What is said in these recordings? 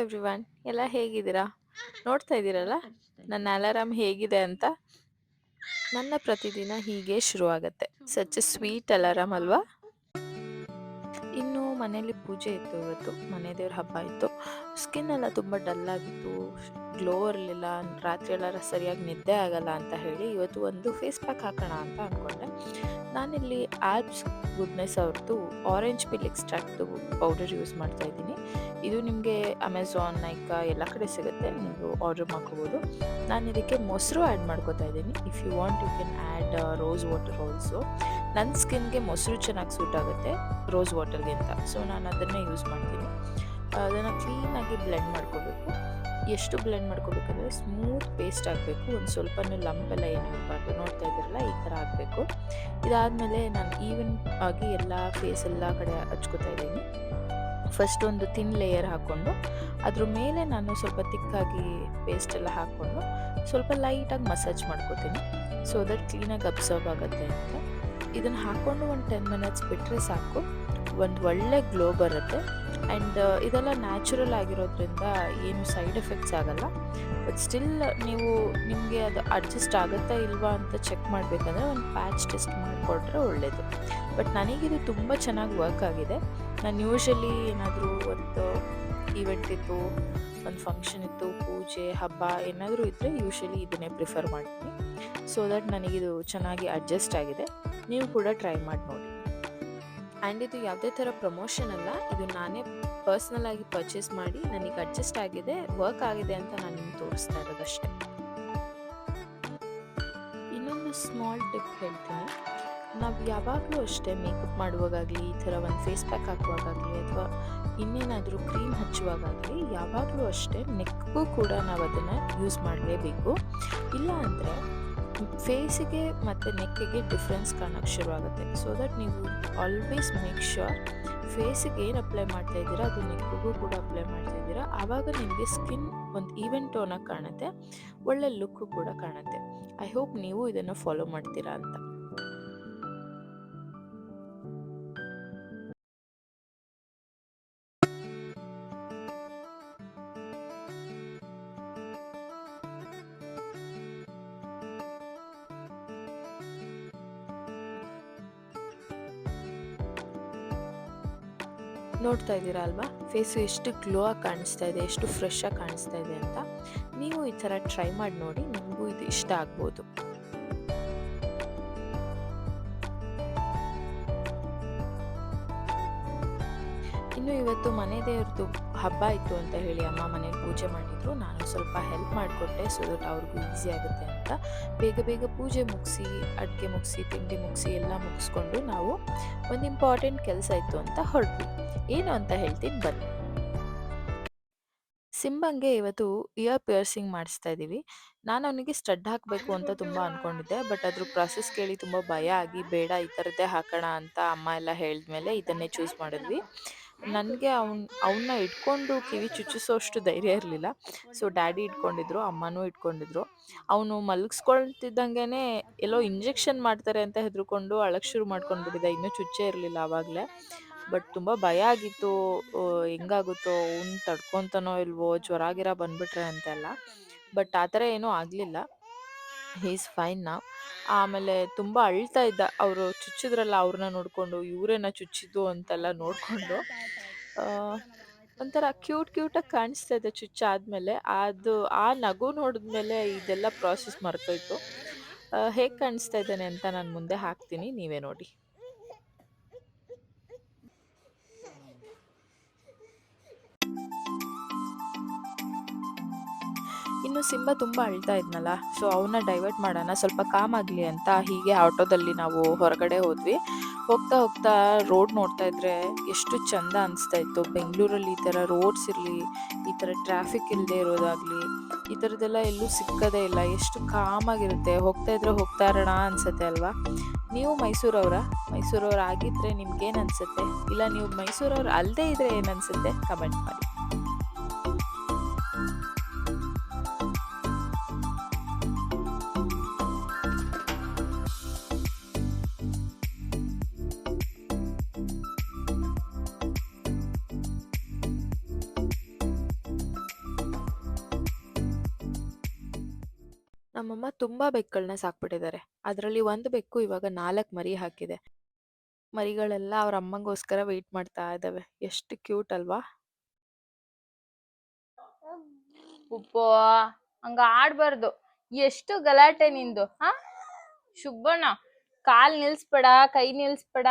Everyone ಎಲ್ಲ ಹೇಗಿದ್ದೀರಾ? ನೋಡ್ತಾ ಇದ್ದೀರಲ್ಲ ನನ್ನ ಅಲಾರಾಮ್ ಹೇಗಿದೆ ಅಂತ. ನನ್ನ ಪ್ರತಿದಿನ ಹೀಗೆ ಶುರುವಾಗತ್ತೆ. ಸಚ್ ಎ ಸ್ವೀಟ್ ಅಲಾರಾಮ್ ಅಲ್ವಾ? ಇನ್ನು ಮನೇಲಿ ಪೂಜೆ ಇತ್ತು ಇವತ್ತು. ಮನೆ ದೇವ್ರ ಹಬ್ಬ ಇತ್ತು. ಸ್ಕಿನ್ ಎಲ್ಲ ತುಂಬ ಡಲ್ ಆಗಿತ್ತು, ಗ್ಲೋ ಇರಲಿಲ್ಲ, ರಾತ್ರಿ ಎಲ್ಲ ಸರಿಯಾಗಿ ನಿದ್ದೆ ಆಗಲ್ಲ ಅಂತ ಹೇಳಿ ಇವತ್ತು ಒಂದು ಫೇಸ್ ಪ್ಯಾಕ್ ಹಾಕೋಣ ಅಂತ ಅಂದ್ಕೊಂಡೆ. ನಾನಿಲ್ಲಿ ಆಲ್ಪ್ಸ್ ಗುಡ್ನೆಸ್ ಅವ್ರದ್ದು ಆರೆಂಜ್ ಪಿಲ್ ಎಕ್ಸ್ಟ್ರಾಕ್ಟ್ ಪೌಡರ್ ಯೂಸ್ ಮಾಡ್ತಾ ಇದ್ದೀನಿ. ಇದು ನಿಮಗೆ ಅಮೆಝಾನ್, ನೈಕಾ ಎಲ್ಲ ಕಡೆ ಸಿಗುತ್ತೆ, ನೀವು ಆರ್ಡರ್ ಮಾಡ್ಕೋಬೋದು. ನಾನು ಇದಕ್ಕೆ ಮೊಸರು ಆ್ಯಡ್ ಮಾಡ್ಕೋತಾ ಇದ್ದೀನಿ. If you want you can add rose water also. ನನ್ನ ಸ್ಕಿನ್ಗೆ ಮೊಸರು ಚೆನ್ನಾಗಿ ಸೂಟ್ ಆಗುತ್ತೆ ರೋಸ್ ವಾಟರ್ಗಿಂತ, ಸೊ ನಾನು ಅದನ್ನೇ ಯೂಸ್ ಮಾಡ್ತೀನಿ. ಅದನ್ನು ಕ್ಲೀನಾಗಿ ಬ್ಲೆಂಡ್ ಮಾಡ್ಕೋಬೇಕು. ಎಷ್ಟು ಬ್ಲೆಂಡ್ ಮಾಡ್ಕೋಬೇಕಂದ್ರೆ ಸ್ಮೂತ್ ಪೇಸ್ಟ್ ಆಗಬೇಕು, ಒಂದು ಸ್ವಲ್ಪನೂ ಲಂಪೆಲ್ಲ ಏನು ಇರಬಾರ್ದು. ನೋಡ್ತಾ ಇದ್ದೀರಲ್ಲ, ಈ ಥರ ಆಗಬೇಕು. ಇದಾದಮೇಲೆ ನಾನು ಈವನ್ ಆಗಿ ಎಲ್ಲ ಫೇಸ್ ಎಲ್ಲ ಕಡೆ ಹಚ್ಕೋತಾ ಇದ್ದೀನಿ. ಫಸ್ಟ್ ಒಂದು ಥಿನ್ ಲೇಯರ್ ಹಾಕ್ಕೊಂಡು ಅದ್ರ ಮೇಲೆ ನಾನು ಸ್ವಲ್ಪ ತಿಕ್ಕಾಗಿ ಪೇಸ್ಟ್ ಎಲ್ಲ ಹಾಕ್ಕೊಂಡು ಸ್ವಲ್ಪ ಲೈಟಾಗಿ ಮಸಾಜ್ ಮಾಡ್ಕೋತೀನಿ, ಸೊ ದಟ್ ಕ್ಲೀನಾಗಿ ಅಬ್ಸರ್ವ್ ಆಗುತ್ತೆ ಅಂತ. ಇದನ್ನು ಹಾಕ್ಕೊಂಡು ಒಂದು 10 ಮಿನಿಟ್ಸ್ ಬಿಟ್ಟರೆ ಸಾಕು, ಒಂದು ಒಳ್ಳೆ ಗ್ಲೋ ಬರುತ್ತೆ. ಆ್ಯಂಡ್ ಇದೆಲ್ಲ ನ್ಯಾಚುರಲ್ ಆಗಿರೋದ್ರಿಂದ ಏನು ಸೈಡ್ ಎಫೆಕ್ಟ್ಸ್ ಆಗಲ್ಲ. ಬಟ್ ಸ್ಟಿಲ್ ನೀವು ನಿಮಗೆ ಅದು ಅಡ್ಜಸ್ಟ್ ಆಗುತ್ತಾ ಇಲ್ವಾ ಅಂತ ಚೆಕ್ ಮಾಡಬೇಕಂದ್ರೆ ಒಂದು ಪ್ಯಾಚ್ ಟೆಸ್ಟ್ ಮಾಡಿಕೊಟ್ರೆ ಒಳ್ಳೆಯದು. ಬಟ್ ನನಗಿದು ತುಂಬ ಚೆನ್ನಾಗಿ ವರ್ಕ್ ಆಗಿದೆ. ನಾನು ಯೂಶಲಿ ಏನಾದರೂ ಒಂದು ಈವೆಂಟ್ ಇತ್ತು, ಒಂದು ಫಂಕ್ಷನ್ ಇತ್ತು, ಪೂಜೆ ಹಬ್ಬ ಏನಾದರೂ ಇದ್ದರೆ ಯೂಶಲಿ ಇದನ್ನೇ ಪ್ರಿಫರ್ ಮಾಡ್ತೀನಿ. ಸೊ ದಟ್ ನನಗಿದು ಚೆನ್ನಾಗಿ ಅಡ್ಜಸ್ಟ್ ಆಗಿದೆ. ನೀವು ಕೂಡ ಟ್ರೈ ಮಾಡಿ ನೋಡಿ. ಆ್ಯಂಡ್ ಇದು ಯಾವುದೇ ಥರ ಪ್ರಮೋಷನ್ ಅಲ್ಲ, ಇದು ನಾನೇ ಪರ್ಸ್ನಲ್ ಆಗಿ ಪರ್ಚೇಸ್ ಮಾಡಿ ನನಗೆ ಅಡ್ಜಸ್ಟ್ ಆಗಿದೆ, ವರ್ಕ್ ಆಗಿದೆ ಅಂತ ನಾನು ನಿಮ್ಗೆ ತೋರಿಸ್ತಾ ಇರೋದಷ್ಟೇ. ಇನ್ನೊಂದು ಸ್ಮಾಲ್ ಟಿಪ್ ಹೇಳ್ತೀನಿ. ನಾವು ಯಾವಾಗಲೂ ಅಷ್ಟೇ ಮೇಕಪ್ ಮಾಡುವಾಗಲಿ, ಈ ಥರ ಒಂದು ಫೇಸ್ ಪ್ಯಾಕ್ ಹಾಕುವಾಗಲಿ ಅಥವಾ ಇನ್ನೇನಾದರೂ ಕ್ರೀಮ್ ಹಚ್ಚುವಾಗಲಿ ಯಾವಾಗಲೂ ಅಷ್ಟೇ ನೆಕ್ಗೂ ಕೂಡ ನಾವು ಅದನ್ನು ಯೂಸ್ ಮಾಡಲೇಬೇಕು. ಇಲ್ಲ ಅಂದರೆ ಫೇಸಿಗೆ ಮತ್ತು ನೆಕ್ಕಿಗೆ ಡಿಫ್ರೆನ್ಸ್ ಕಾಣೋಕ್ಕೆ ಶುರುವಾಗುತ್ತೆ. ಸೊ ದಟ್ ನೀವು ಆಲ್ವೇಸ್ ಮೇಕ್ ಶ್ಯೂರ್ ಫೇಸಿಗೆ ಏನು ಅಪ್ಲೈ ಮಾಡ್ತಾ ಇದ್ದೀರಾ ಅದು ನೆಕ್ಕಿಗೂ ಕೂಡ ಅಪ್ಲೈ ಮಾಡ್ತಾ ಇದ್ದೀರಾ. ಆವಾಗ ನಿಮಗೆ ಸ್ಕಿನ್ ಒಂದು ಈವೆನ್ ಟೋನಾಗಿ ಕಾಣುತ್ತೆ, ಒಳ್ಳೆ ಲುಕ್ಕು ಕೂಡ ಕಾಣುತ್ತೆ. ಐ ಹೋಪ್ ನೀವು ಇದನ್ನು ಫಾಲೋ ಮಾಡ್ತೀರಾ ಅಂತ. ನೋಡ್ತಾ ಇದ್ದೀರಾ ಅಲ್ವಾ, ಫೇಸು ಎಷ್ಟು ಗ್ಲೋ ಆಗಿ ಕಾಣಿಸ್ತಾ ಇದೆ, ಎಷ್ಟು ಫ್ರೆಶ್ ಆಗಿ ಕಾಣಿಸ್ತಾ ಇದೆ ಅಂತ. ನೀವು ಈ ಥರ ಟ್ರೈ ಮಾಡಿ ನೋಡಿ, ನಿಮಗೂ ಇದು ಇಷ್ಟ ಆಗ್ಬೋದು. ಇನ್ನು ಇವತ್ತು ಮನೆ ದೇವ್ರದ್ದು ಹಬ್ಬ ಇತ್ತು ಅಂತ ಹೇಳಿ ಅಮ್ಮ ಮನೇಲಿ ಪೂಜೆ ಮಾಡಿದ್ರು. ನಾನು ಸ್ವಲ್ಪ ಹೆಲ್ಪ್ ಮಾಡಿಕೊಟ್ಟೆ, ಸೊ ದಟ್ ಅವ್ರಿಗೂ ಈಸಿ ಆಗುತ್ತೆ ಅಂತ. ಬೇಗ ಬೇಗ ಪೂಜೆ ಮುಗಿಸಿ, ಅಡುಗೆ ಮುಗಿಸಿ, ತಿಂಡಿ ಮುಗಿಸಿ ಎಲ್ಲ ಮುಗಿಸ್ಕೊಂಡು ನಾವು ಒಂದು ಇಂಪಾರ್ಟೆಂಟ್ ಕೆಲಸ ಇತ್ತು ಅಂತ ಹೊರಟ್ವಿ. ಏನು ಅಂತ ಹೇಳ್ತೀನಿ ಬನ್ನಿ. ಸಿಂಬಂಗೆ ಇವತ್ತು ಇಯರ್ ಪಿಯರ್ಸಿಂಗ್ ಮಾಡಿಸ್ತಾ ಇದ್ದೀವಿ. ನಾನು ಅವನಿಗೆ ಸ್ಟಡ್ ಹಾಕಬೇಕು ಅಂತ ತುಂಬ ಅಂದ್ಕೊಂಡಿದ್ದೆ, ಬಟ್ ಅದ್ರ ಪ್ರಾಸೆಸ್ ಕೇಳಿ ತುಂಬ ಭಯ ಆಗಿ ಬೇಡ ಈ ಥರದ್ದೇ ಹಾಕೋಣ ಅಂತ ಅಮ್ಮ ಎಲ್ಲ ಹೇಳಿದ್ಮೇಲೆ ಇದನ್ನೇ ಚೂಸ್ ಮಾಡಿದ್ವಿ. ನನಗೆ ಅವನ್ನ ಇಟ್ಕೊಂಡು ಕಿವಿ ಚುಚ್ಚಿಸೋಷ್ಟು ಧೈರ್ಯ ಇರಲಿಲ್ಲ, ಸೊ ಡ್ಯಾಡಿ ಇಟ್ಕೊಂಡಿದ್ರು, ಅಮ್ಮನೂ ಇಟ್ಕೊಂಡಿದ್ರು. ಅವನು ಮಲಗಿಸ್ಕೊಳ್ತಿದ್ದಂಗೆ ಎಲ್ಲೋ ಇಂಜೆಕ್ಷನ್ ಮಾಡ್ತಾರೆ ಅಂತ ಹೆದರ್ಕೊಂಡು ಅಳಕ್ಕೆ ಶುರು ಮಾಡ್ಕೊಂಡ್ಬಿಟ್ಟಿದ್ದೆ, ಇನ್ನೂ ಚುಚ್ಚೇ ಇರಲಿಲ್ಲ ಆವಾಗಲೇ. ಬಟ್ ತುಂಬ ಭಯ ಆಗಿತ್ತು, ಹೆಂಗಾಗುತ್ತೋ, ಅವ್ನು ತಡ್ಕೊತಾನೋ ಇಲ್ವೋ, ಜ್ವರ ಗಿರ ಬಂದ್ಬಿಟ್ರೆ ಅಂತೆಲ್ಲ. ಬಟ್ ಆ ಥರ ಏನೂ ಆಗಲಿಲ್ಲ, ಹೀ ಈಸ್ ಫೈನ್ ನಾವು. ಆಮೇಲೆ ತುಂಬ ಅಳ್ತಾ ಇದ್ದ, ಅವರು ಚುಚ್ಚಿದ್ರಲ್ಲ ಅವ್ರನ್ನ ನೋಡಿಕೊಂಡು, ಇವರೇನ ಚುಚ್ಚಿದ್ದು ಅಂತೆಲ್ಲ ನೋಡಿಕೊಂಡು. ಒಂಥರ ಕ್ಯೂಟಾಗಿ ಕಾಣಿಸ್ತಾ ಇದೆ ಚುಚ್ಚಾದ್ಮೇಲೆ. ಅದು ಆ ನಗು ನೋಡಿದ್ಮೇಲೆ ಇದೆಲ್ಲ ಪ್ರಾಸೆಸ್ ಮರ್ತೋಯ್ತು. ಹೇಗೆ ಕಾಣಿಸ್ತಾ ಇದ್ದಾನೆ ಅಂತ ನಾನು ಮುಂದೆ ಹಾಕ್ತೀನಿ, ನೀವೇ ನೋಡಿ. ಇನ್ನು ಸಿಂಬ ತುಂಬ ಅಳ್ತಾ ಇದ್ನಲ್ಲ, ಸೊ ಅವನ್ನ ಡೈವರ್ಟ್ ಮಾಡೋಣ, ಸ್ವಲ್ಪ ಕಾಮ್ ಆಗಲಿ ಅಂತ ಹೀಗೆ ಆಟೋದಲ್ಲಿ ನಾವು ಹೊರಗಡೆ ಹೋದ್ವಿ. ಹೋಗ್ತಾ ಹೋಗ್ತಾ ರೋಡ್ ನೋಡ್ತಾ ಇದ್ರೆ ಎಷ್ಟು ಚಂದ ಅನಿಸ್ತಾ ಇತ್ತು. ಬೆಂಗಳೂರಲ್ಲಿ ಈ ಥರ ರೋಡ್ಸ್ ಇರಲಿ, ಈ ಥರ ಟ್ರಾಫಿಕ್ ಇಲ್ಲದೆ ಇರೋದಾಗಲಿ, ಈ ಥರದ್ದೆಲ್ಲ ಎಲ್ಲೂ ಸಿಕ್ಕದೇ ಇಲ್ಲ. ಎಷ್ಟು ಕಾಮಾಗಿರುತ್ತೆ, ಹೋಗ್ತಾ ಇದ್ರೆ ಹೋಗ್ತಾ ಇರೋಣ ಅನಿಸುತ್ತೆ ಅಲ್ವಾ. ನೀವು ಮೈಸೂರವ್ರು ಆಗಿದ್ದರೆ ನಿಮ್ಗೇನು ಅನಿಸುತ್ತೆ? ಇಲ್ಲ ನೀವು ಮೈಸೂರವ್ರು ಅಲ್ಲದೇ ಇದ್ದರೆ ಏನು ಅನಿಸುತ್ತೆ? ಕಮೆಂಟ್ ಮಾಡಿ. ನಮ್ಮಮ್ಮ ತುಂಬಾ ಬೆಕ್ಕುಗಳನ್ನ ಸಾಕ್ಬಿಟ್ಟಿದ್ದಾರೆ. ಅದರಲ್ಲಿ ಒಂದು ಬೆಕ್ಕು ಇವಾಗ 4 ಮರಿ ಹಾಕಿದೆ. ಮರಿಗಳೆಲ್ಲ ಅವ್ರ ಅಮ್ಮಂಗೋಸ್ಕರ ವೆಯ್ಟ್ ಮಾಡ್ತಾ ಇದ್ದಾವೆ. ಎಷ್ಟು ಕ್ಯೂಟ್ ಅಲ್ವಾ? ಉಪ್ಪು ಹಂಗ ಆಡ್ಬಾರ್ದು. ಎಷ್ಟು ಗಲಾಟೆ ನಿಂದು ಶುಭಣ್ಣ, ಕಾಲ್ ನಿಲ್ಸ್ಬೇಡ, ಕೈ ನಿಲ್ಸ್ಬೇಡ,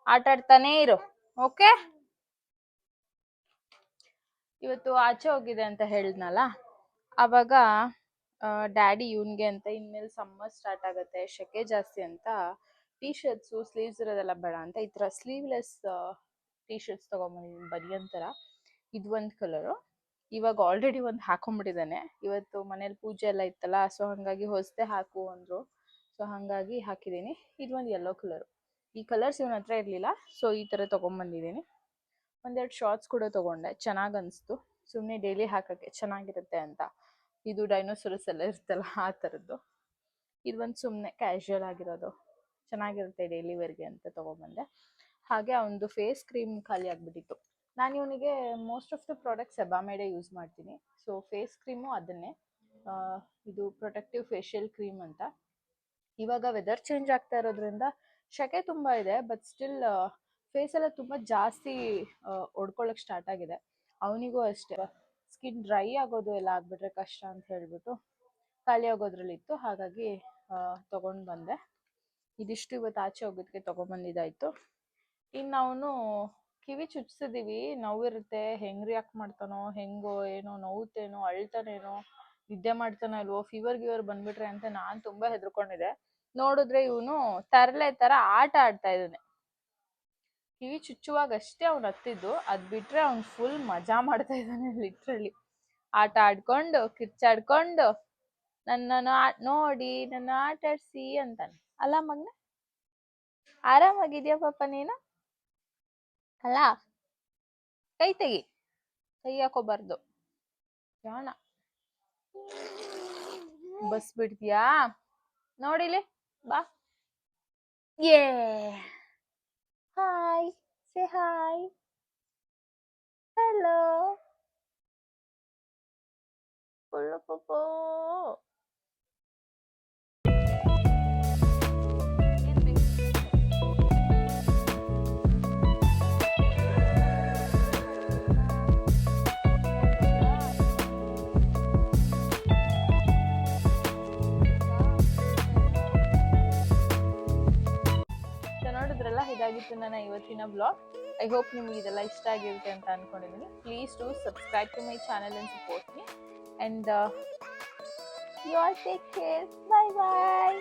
ಆಟಾಡ್ತಾನೆ ಇರು. ಓಕೆ, ಇವತ್ತು ಆಚೆ ಹೋಗಿದೆ ಅಂತ ಹೇಳಿದ್ನಲ್ಲ, ಅವಾಗ ಡ್ಯಾಡಿ ಇವನ್ಗೆ ಅಂತ ಇನ್ಮೇಲೆ ಸಮ್ಮರ್ ಸ್ಟಾರ್ಟ್ ಆಗುತ್ತೆ, ಸೆಕೆ ಜಾಸ್ತಿ ಅಂತ ಟೀ ಶರ್ಟ್ಸು ಸ್ಲೀವ್ಸ್ ಇರೋದೆಲ್ಲ ಬೇಡ ಅಂತ ಈ ಥರ ಸ್ಲೀವ್ಲೆಸ್ ಟೀ ಶರ್ಟ್ಸ್ ತೊಗೊಂಬಂದಿದ್ದೀನಿ, ಬನಿಯನ್ ಥರ. ಇದು ಒಂದು ಕಲರು. ಇವಾಗ ಆಲ್ರೆಡಿ ಒಂದು ಹಾಕೊಂಡ್ಬಿಟ್ಟಿದ್ದಾನೆ. ಇವತ್ತು ಮನೇಲಿ ಪೂಜೆ ಎಲ್ಲ ಇತ್ತಲ್ಲ, ಸೊ ಹಾಗಾಗಿ ಹೊಸದೇ ಹಾಕು ಅಂದರು, ಸೊ ಹಾಗಾಗಿ ಹಾಕಿದ್ದೀನಿ. ಇದು ಒಂದು ಯೆಲ್ಲೋ ಕಲರು. ಈ ಕಲರ್ಸ್ ಇವನ ಹತ್ರ ಇರಲಿಲ್ಲ, ಸೊ ಈ ಥರ ತೊಗೊಂಬಂದಿದ್ದೀನಿ. ಒಂದೆರಡು ಶಾರ್ಟ್ಸ್ ಕೂಡ ತೊಗೊಂಡೆ, ಚೆನ್ನಾಗಿ ಅನಿಸ್ತು. ಸುಮ್ಮನೆ ಡೈಲಿ ಹಾಕೋಕ್ಕೆ ಚೆನ್ನಾಗಿರುತ್ತೆ ಅಂತ. ಇದು ಡೈನೋಸರಸ್ ಎಲ್ಲ ಇರ್ತಲ್ಲ ಆ ಥರದ್ದು. ಇದು ಒಂದು ಸುಮ್ಮನೆ ಕ್ಯಾಶುಯಲ್ ಆಗಿರೋದು, ಚೆನ್ನಾಗಿರುತ್ತೆ ಡೈಲಿ ವೇರ್ಗೆ ಅಂತ ತೊಗೊಂಬಂದೆ. ಹಾಗೆ ಅವನದು ಫೇಸ್ ಕ್ರೀಮ್ ಖಾಲಿ ಆಗಿಬಿಟ್ಟಿತ್ತು. ನಾನು ಇವನಿಗೆ most of the products Sebamed use ಮಾಡ್ತೀನಿ. ಸೊ ಫೇಸ್ ಕ್ರೀಮು ಅದನ್ನೇ, ಇದು ಪ್ರೊಟೆಕ್ಟಿವ್ ಫೇಶಿಯಲ್ ಕ್ರೀಮ್ ಅಂತ. ಇವಾಗ ವೆದರ್ ಚೇಂಜ್ ಆಗ್ತಾ ಇರೋದ್ರಿಂದ ಸೆಕೆ ತುಂಬ ಇದೆ, ಬಟ್ ಸ್ಟಿಲ್ ಫೇಸೆಲ್ಲ ತುಂಬ ಜಾಸ್ತಿ ಒಡ್ಕೊಳ್ಳೋಕೆ ಸ್ಟಾರ್ಟ್ ಆಗಿದೆ. ಅವನಿಗೂ ಅಷ್ಟೇ ಸ್ಕಿನ್ ಡ್ರೈ ಆಗೋದು ಎಲ್ಲ ಆಗಿಬಿಟ್ರೆ ಕಷ್ಟ ಅಂತ ಹೇಳಿಬಿಟ್ಟು ಖಾಲಿ ಆಗೋದ್ರಲ್ಲಿತ್ತು, ಹಾಗಾಗಿ ತೊಗೊಂಡು ಬಂದೆ. ಇದಿಷ್ಟು ಇವತ್ತು ಆಚೆ ಹೋಗೋದಕ್ಕೆ ತೊಗೊಂಬಂದಿದ್ದಾಯಿತು. ಇನ್ನು ಅವನು ಕಿವಿ ಚುಚ್ಸಿದ್ದೀವಿ, ನೋವಿರುತ್ತೆ, ಹೆಂಗೆ ರಿಯಾಕ್ಟ್ ಮಾಡ್ತಾನೋ ಹೆಂಗೋ ಏನೋ, ನೋವುತ್ತೇನೋ, ಅಳ್ತಾನೇನೋ, ನಿದ್ದೆ ಮಾಡ್ತಾನೋ ಇಲ್ವೋ, ಫೀವರ್ ಬಂದ್ಬಿಟ್ರೆ ಅಂತ ನಾನು ತುಂಬ ಹೆದರ್ಕೊಂಡಿದ್ದೆ. ನೋಡಿದ್ರೆ ಇವನು ತರಲೆ ಥರ ಆಟ ಆಡ್ತಾ ಇದ್ದಾನೆ. ಕಿವಿ ಚುಚ್ಚುವಾಗ ಅಷ್ಟೇ ಅವ್ನು ಹತ್ತಿದ್ದು, ಅದು ಬಿಟ್ಟರೆ ಅವ್ನು ಫುಲ್ ಮಜಾ ಮಾಡ್ತಾ ಇದ್ದಾನೆ. ಲಿಟ್ರಲಿ ಆಟ ಆಡ್ಕೊಂಡು ಕಿರ್ಚಾಡ್ಕೊಂಡು ನನ್ನನ್ನು ನೋಡಿ ನನ್ನ ಆಟ ಆಡಿಸಿ ಅಂತಾನೆ. ಅಲ್ಲ ಮಗನ, ಆರಾಮಾಗಿದ್ಯಾ ಪಾಪ ನೀನು? ಅಲ್ಲ, ಕೈ ತೆಗಿ, ಕೈ ಹಾಕೋಬಾರ್ದು ಜಾಣ. ಬಸ್ ಬಿಡ್ತೀಯಾ? ನೋಡಿಲಿ ಬಾ. ಯೇ ಹಾಯ್, ಸೇ ಹಾಯ್, ಹಲೋ ಪುಳ್ಳು ಪಪ್ಪು. ನೋಡಿದ್ರಲ್ಲ, ಇದಾಗಿತ್ತು ನನ್ನ ಇವತ್ತಿನ ಬ್ಲಾಗ್. ಐ ಹೋಪ್ ನಿಮ್ಗೆ ಇದೆಲ್ಲ ಇಷ್ಟ ಆಗಿರುತ್ತೆ ಅಂತ ಅನ್ಕೊಂಡಿದ್ದೀನಿ. Please do subscribe to my channel and support me, and you all take care. Bye bye.